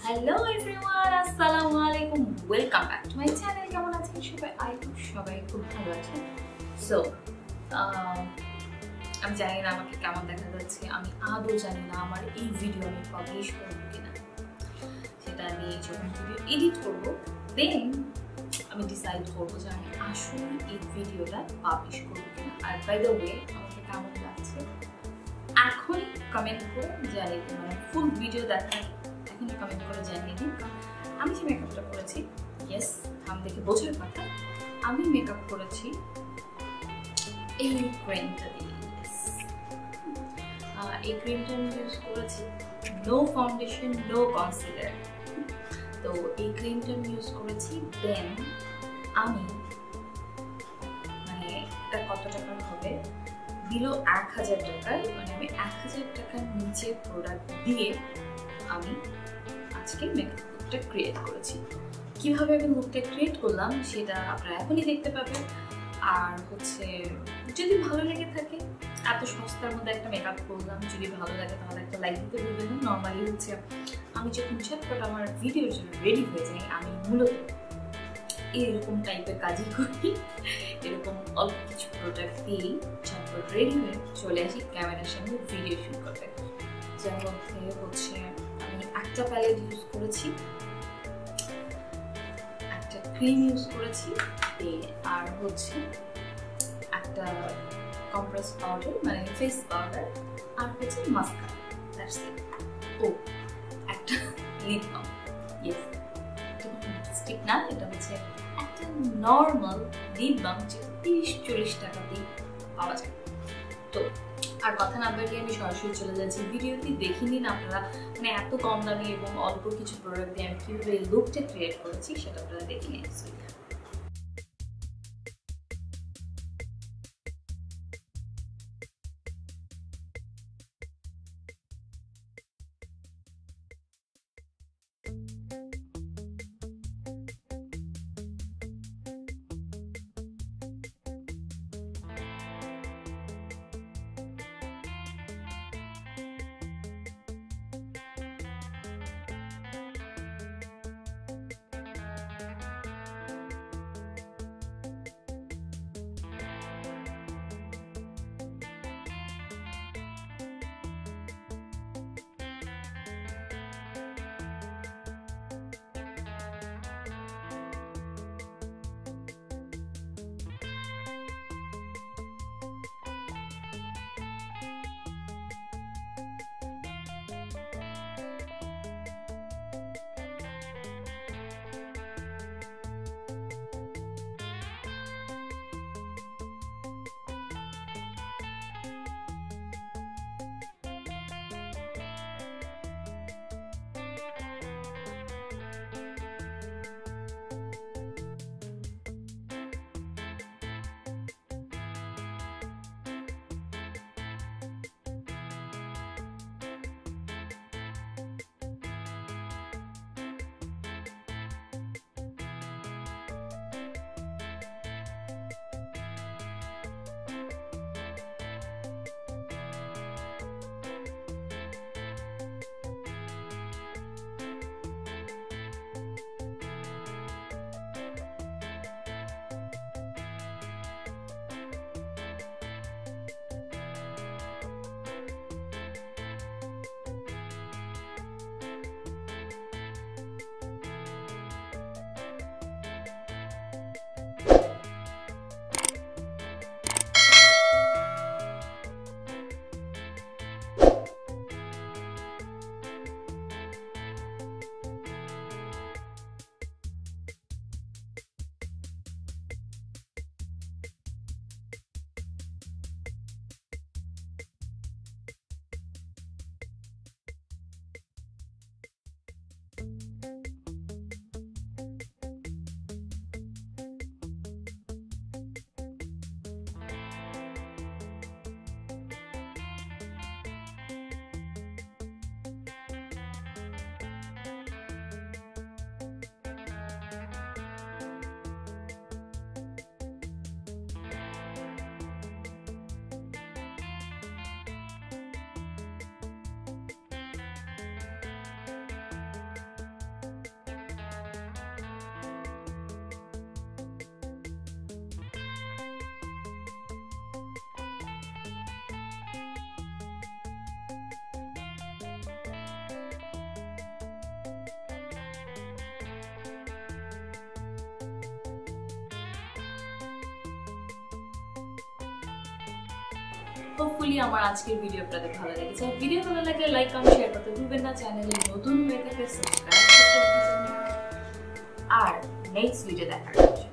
Hello everyone, assalamu alaikum. Welcome back to my channel. কেমন আছেন সবাই? I hope সবাই খুব ভালো আছেন. So, আমি জানি না আমাকে কেমন দেখা যাচ্ছে, আমি আদৌ জানি না আমার এই ভিডিও আমি পাবলিশ করব কিনা। সেটা আমি যখন ভিডিও এডিট করব, দেন আমি ডিসাইড করব যে আমি আসলে এই ভিডিওটা পাবলিশ করব কিনা। আর বাই দ্য ওয়ে, আমাকে কেমন লাগছে এখন কমেন্ট করে জানিয়ে দিন, মানে ফুল ভিডিও দেখার এখনই কমেন্ট করে জানিয়ে দিন। আমি যে মেকআপটা করেছি, ইয়েস, আমি দেখে বোঝার কথা, আমি মেকআপ করেছি এই ক্রিমটা দিয়ে। এই ক্রিমটা আমি ইউজ করেছি নো ফাউন্ডেশন, নো কনসিলার। তো এই ক্রিমটা আমি ইউজ করেছি। দেন আমি মানে এটা কত টাকার হবে, বিলো 1000 টাকায়, মানে আমি 1000 টাকার নিচে প্রোডাক্ট দিয়ে আমি আজকে মেকআপ লুকটা ক্রিয়েট করেছি। কিভাবে আমি লুকটা ক্রিয়েট করলাম সেটা আপনারা এখনই দেখতে পাবেন। আর হচ্ছে যদি ভালো লেগে থাকে, এত সস্তার মধ্যে একটা মেকআপ করলাম, যদি ভালো লাগে তাহলে একটা লাইক দিতে ভুলবেন না। নর্মালি হচ্ছে আমি যখন ঝটপট আমার ভিডিওর জন্য রেডি হয়ে যাই, আমি মূলত এরকম টাইপের কাজই করি। এরকম অল্প কিছু প্রোডাক্ট দিয়েই ঝটপট রেডি হয়ে চলে আসি ক্যামেরার সামনে ভিডিও শুট করতে। যার মধ্যে হচ্ছে আমি একটা প্যালেট ইউজ করেছি, একটা ক্রিম ইউজ করেছি, আর হচ্ছে একটা কম্প্রেস পাউডার মানে ফেস পাউডার, আর হচ্ছে মাস্কারা। That's it. ও একটা লিপ বাম। ইয়েস, লিপস্টিক না, এটা হচ্ছে একটা নর্মাল লিপ বাম, যে 30-40 টাকাতেই পাওয়া যায়। তো আর কথা না বাড়িয়ে আমি সরাসরি চলে যাচ্ছি ভিডিওটি দেখে নিন আপনারা, মানে এত কম দামি এবং অল্প কিছু প্রোডাক্ট দিয়ে আমি কীভাবে লুকটা ক্রিয়েট করেছি সেটা আপনারা দেখে নিন। হোপফুলি আমার আজকের ভিডিও আপনাদের ভালো লেগেছে। ভিডিও ভালো লাগলে লাইক কমেন্ট শেয়ার করতে ভুলবেন না। চ্যানেলে নতুন হয়ে থাকলে সাবস্ক্রাইব করতে ভুলবেন না। আর নেক্সট ভিডিও দেখার জন্য